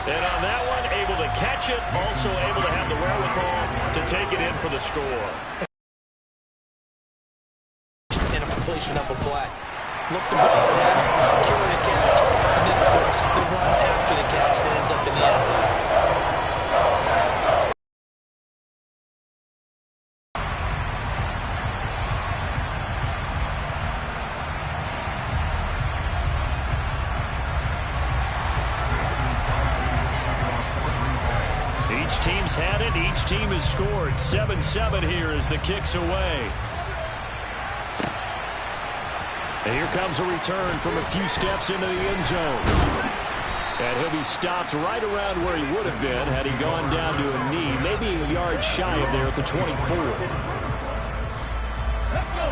And on that one, able to catch it, also able to have the wherewithal to take it in for the score. And a completion of a play. Look the ball in, secure the catch, and then, of course, the run after the catch that ends up in the end zone. Each team's had it. Each team has scored. 7-7 here as the kick's away. And here comes a return from a few steps into the end zone. And he'll be stopped right around where he would have been had he gone down to a knee, maybe a yard shy of there at the 24.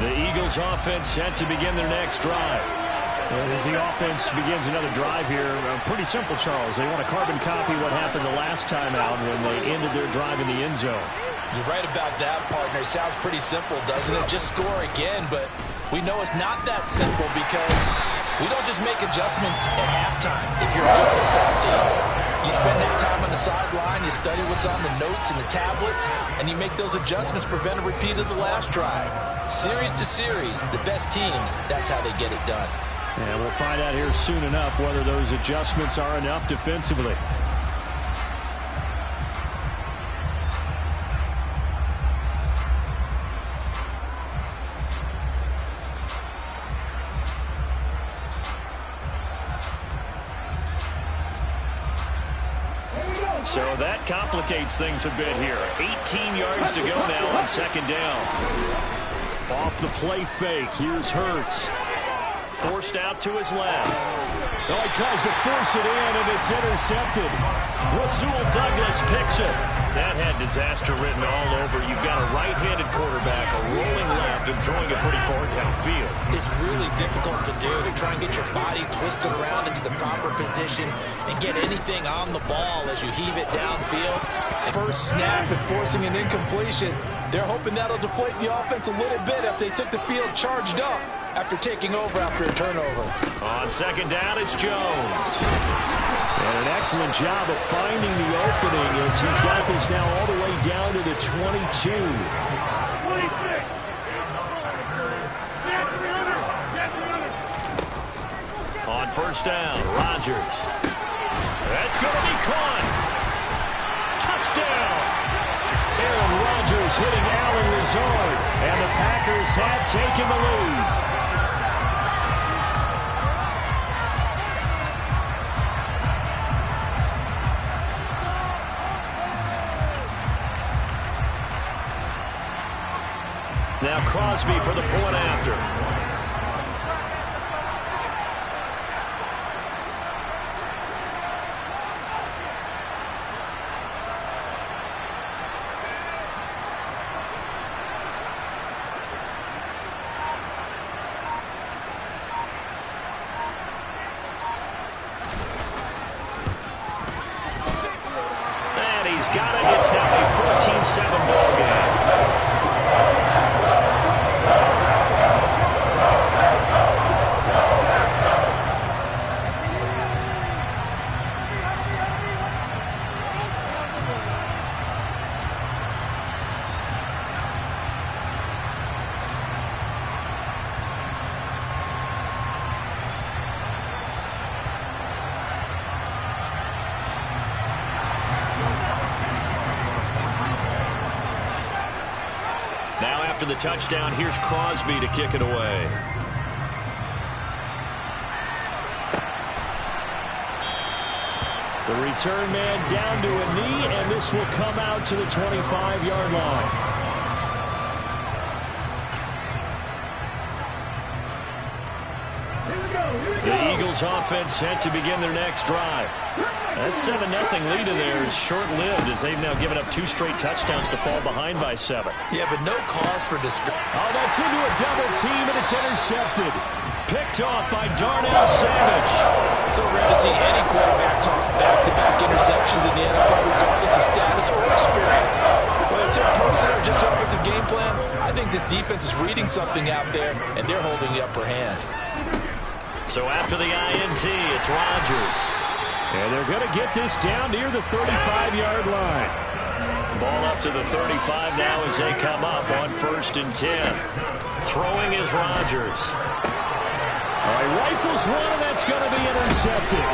The Eagles offense set to begin their next drive. And as the offense begins another drive here, pretty simple, Charles. They want to carbon copy what happened the last time out when they ended their drive in the end zone. You're right about that, partner. Sounds pretty simple, doesn't it? Just score again, but we know it's not that simple because we don't just make adjustments at halftime if you're a good football team. You spend that time on the sideline, you study what's on the notes and the tablets, and you make those adjustments, prevent a repeat of the last drive. Series to series, the best teams, that's how they get it done. And we'll find out here soon enough whether those adjustments are enough defensively. So that complicates things a bit here. 18 yards to go now on second down. Off the play fake, here's Hurts. Forced out to his left. Oh, he tries to force it in, and it's intercepted. Rasul Douglas picks it. That had disaster written all over. You've got a right-handed quarterback, a rolling left, and throwing it pretty far downfield. It's really difficult to do, to try and get your body twisted around into the proper position and get anything on the ball as you heave it downfield. First snap and forcing an incompletion. They're hoping that'll deflate the offense a little bit if they took the field charged up after taking over after a turnover. On second down, it's Jones. And an excellent job of finding the opening as he's got this now all the way down to the 22. On first down, Rodgers. That's going to be caught. Touchdown. Aaron Rodgers hitting Allen Lazard. And the Packers have taken the lead. Now Crosby for the point after. And he's got it. It's now a 14-7 ball game. Now after the touchdown, here's Crosby to kick it away. The return man down to a knee, and this will come out to the 25-yard line. The Eagles offense set to begin their next drive. That 7-0 lead of theirs is short-lived as they've now given up 2 straight touchdowns to fall behind by 7. Yeah, but no cause for discouragement. Oh, that's into a double team, and it's intercepted. Picked off by Darnell Savage. So rare to see any quarterback toss back-to-back interceptions in the NFL, regardless of status or experience. Whether it's in person or just offensive game plan, I think this defense is reading something out there, and they're holding the upper hand. So after the INT, it's Rodgers. And they're going to get this down near the 35-yard line. Ball up to the 35 now as they come up on 1st and 10. Throwing is Rodgers. All right, rifles one, and that's going to be intercepted.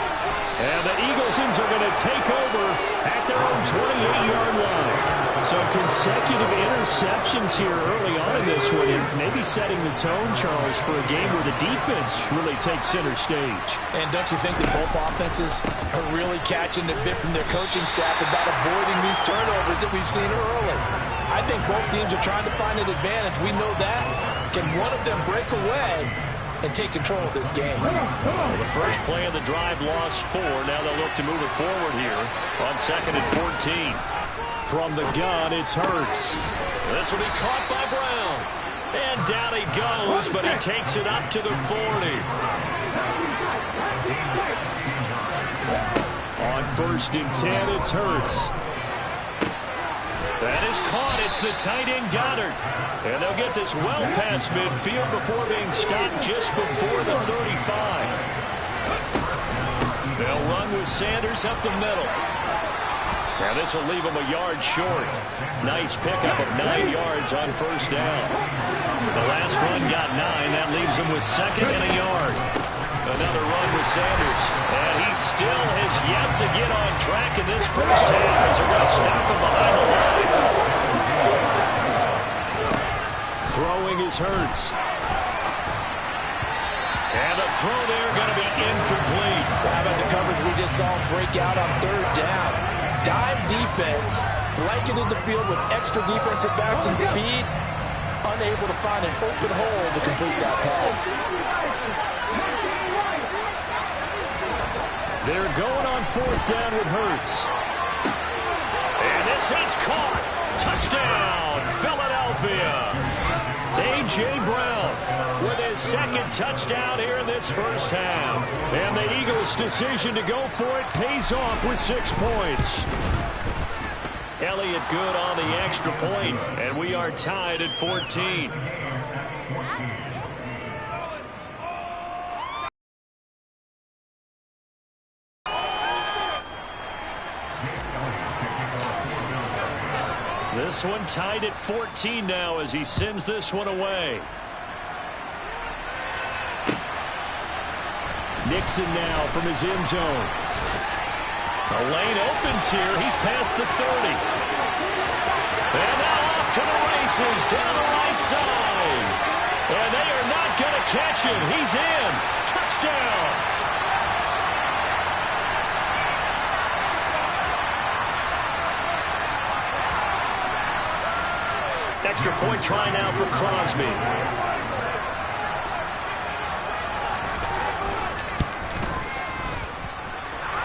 And the Eagles are going to take over at their own 28-yard line. So consecutive interceptions here early on in this one, and maybe setting the tone, Charles, for a game where the defense really takes center stage. And don't you think that both offenses are really catching the bit from their coaching staff about avoiding these turnovers that we've seen early? I think both teams are trying to find an advantage. We know that. Can one of them break away and take control of this game? Well, the first play of the drive lost 4. Now they'll look to move it forward here on 2nd and 14. From the gun, it's Hurts. This will be caught by Brown. And down he goes, but he takes it up to the 40. On 1st and 10, it's Hurts. That is caught. It's the tight end Goddard. And they'll get this well past midfield before being stopped just before the 35. They'll run with Sanders up the middle. Now this will leave him a yard short. Nice pickup of 9 yards on 1st down. The last run got 9. That leaves him with 2nd and a yard. Another run with Sanders. And he still has yet to get on track in this first half as they're going to stop him behind the line. Throwing is Hurts. And the throw there going to be incomplete. How about the coverage we just saw break out on 3rd down? Dime defense, blanketed the field with extra defensive backs and speed, unable to find an open hole to complete that pass. They're going on 4th down with Hurts. And this is caught. Touchdown, Philadelphia. A.J. Brown with his 2nd touchdown here in this first half. And the Eagles' decision to go for it pays off with 6 points. Elliott good on the extra point, and we are tied at 14. This one tied at 14 now as he sends this one away. Nixon now from his end zone. The lane opens here. He's past the 30. And now off to the races down the right side. And they are not going to catch him. He's in. Touchdown. Extra point try now for Crosby.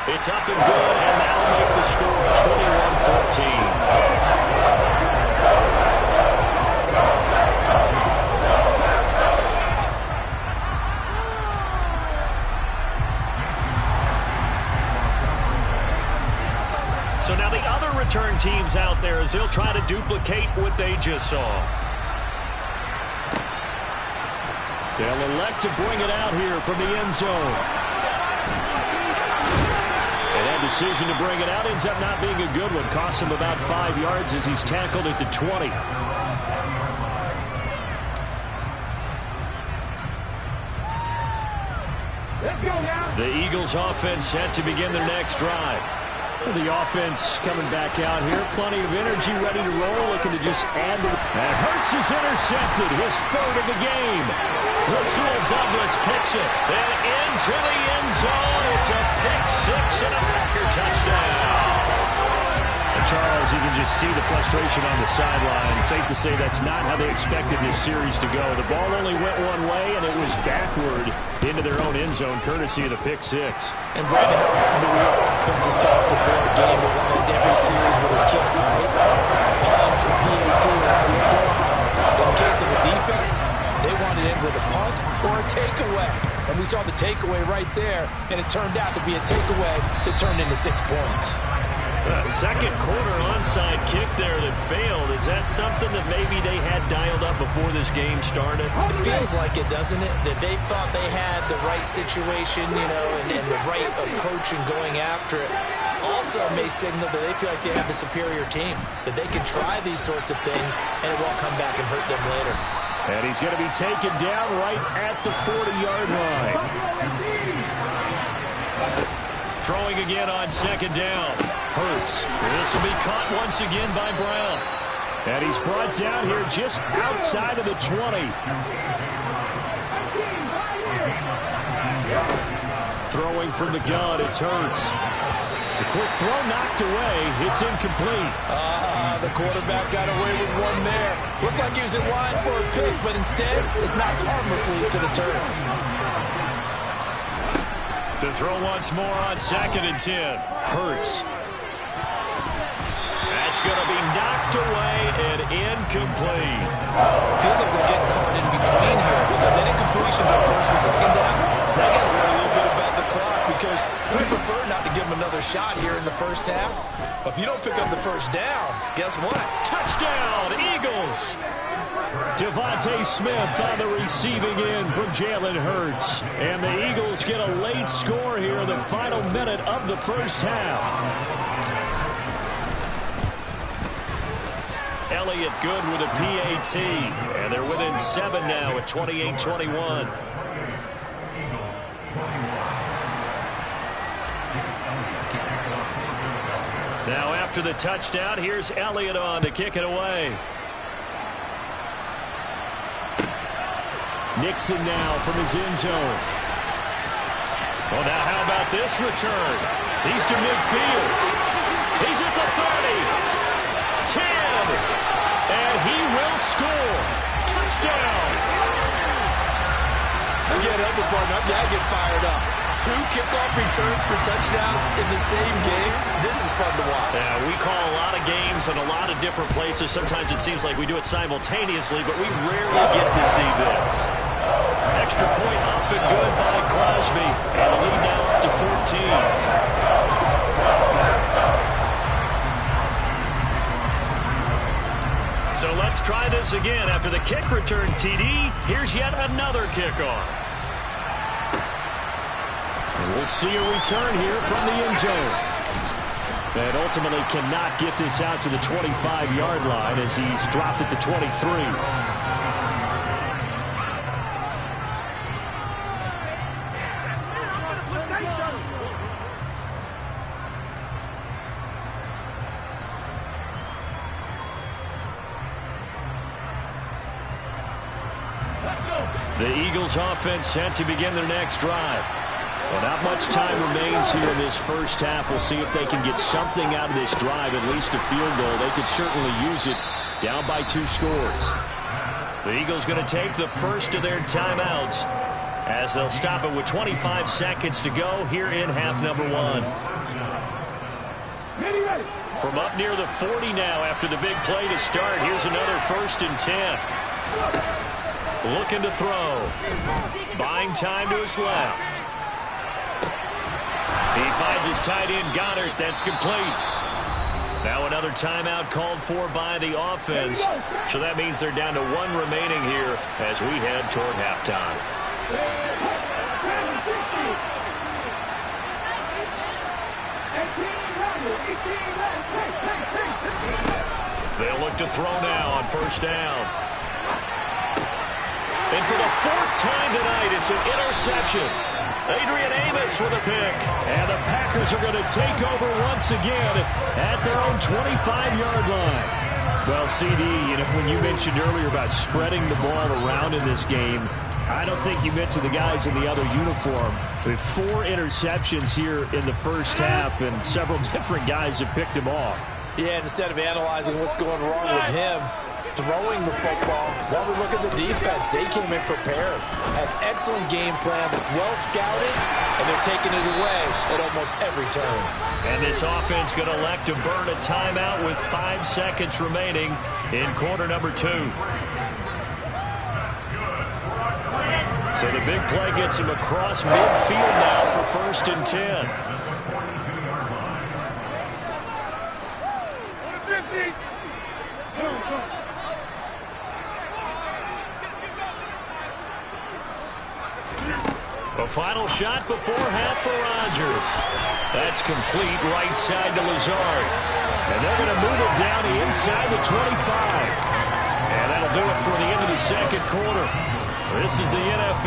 It's up and good, and that'll make the score 21-14. So now the other return teams out there as they'll try to duplicate what they just saw. They'll elect to bring it out here from the end zone. And that decision to bring it out ends up not being a good one. Costs him about 5 yards as he's tackled at the 20. The Eagles offense set to begin their next drive. The offense coming back out here. Plenty of energy, ready to roll. Looking to just add to it. And Hurts is intercepted. His 3rd of the game. Rasul Douglas picks it. And into the end zone. It's a pick 6 and a Packer touchdown. And Charles, you can just see the frustration on the sideline. Safe to say that's not how they expected this series to go. The ball only went one way, and it was backward into their own end zone, courtesy of the pick 6. And Brandon, the real offense's task before a game that wanted every series with a kick, right? Punt, PAT, or field goal. In the case of the defense, they wanted it with a punt or a takeaway. And we saw the takeaway right there, and it turned out to be a takeaway that turned into 6 points. Second quarter onside kick there that failed. Is that something that maybe they had dialed up before this game started? It feels like it, doesn't it? That they thought they had the right situation, you know, and the right approach in going after it. Also may signal that they feel like they have the superior team, that they can try these sorts of things and it won't come back and hurt them later. And he's going to be taken down right at the 40-yard line. Throwing again on second down. Hurts. This will be caught once again by Brown. And he's brought down here just outside of the 20. Throwing from the gun, it's Hurts. The quick throw knocked away. It's incomplete. The quarterback got away with one there. Looked like he was in line for a pick, but instead it's knocked harmlessly to the turf. To throw once more on 2nd and 10. Hurts. That's going to be knocked away and incomplete. Feels like they're getting caught in between here because any completions on 1st and 2nd down, they got to worry a little bit about the clock because we prefer not to give them another shot here in the first half. But if you don't pick up the first down, guess what? Touchdown, Eagles! Devontae Smith on the receiving end from Jalen Hurts. And the Eagles get a late score here in the final minute of the first half. Elliott good with a PAT. And they're within 7 now at 28-21. Now after the touchdown, here's Elliott on to kick it away. Nixon now from his end zone. Well, now how about this return? He's to midfield. He's at the 30. 10. And he will score. Touchdown. Again, other partner, I get fired up. 2 kickoff returns for touchdowns in the same game. This is fun to watch. Yeah, we call a lot of games in a lot of different places. Sometimes it seems like we do it simultaneously, but we rarely get to see this. Extra point up and good by Crosby. And the lead now up to 14. So let's try this again. After the kick return, TD, here's yet another kickoff. And we'll see a return here from the end zone. And ultimately cannot get this out to the 25-yard line as he's dropped at the 23. The Eagles offense set to begin their next drive. Well, not much time remains here in this first half. We'll see if they can get something out of this drive, at least a field goal. They could certainly use it down by 2 scores. The Eagles going to take the first of their timeouts as they'll stop it with 25 seconds to go here in half number 1. From up near the 40 now after the big play to start, here's another 1st and 10. Looking to throw. Buying time to his left. He finds his tight end, Goddard. That's complete. Now another timeout called for by the offense. So that means they're down to 1 remaining here as we head toward halftime. They'll look to throw now on 1st down. And for the 4th time tonight, it's an interception. Adrian Amos with a pick. And the Packers are going to take over once again at their own 25-yard line. Well, CD, when you mentioned earlier about spreading the ball around in this game, I don't think you mentioned the guys in the other uniform. With 4 interceptions here in the first half, and several different guys have picked him off. Yeah, instead of analyzing what's going wrong with him, throwing the football, while we look at the defense, they came in prepared. Had excellent game plan, well scouted, and they're taking it away at almost every turn. And this offense going to elect to burn a timeout with 5 seconds remaining in quarter number 2. So the big play gets him across midfield now for 1st and 10. final shot before half for Rodgers. That's complete right side to Lazard. And they're going to move it down the inside the 25. And that'll do it for the end of the second quarter. This is the NFL.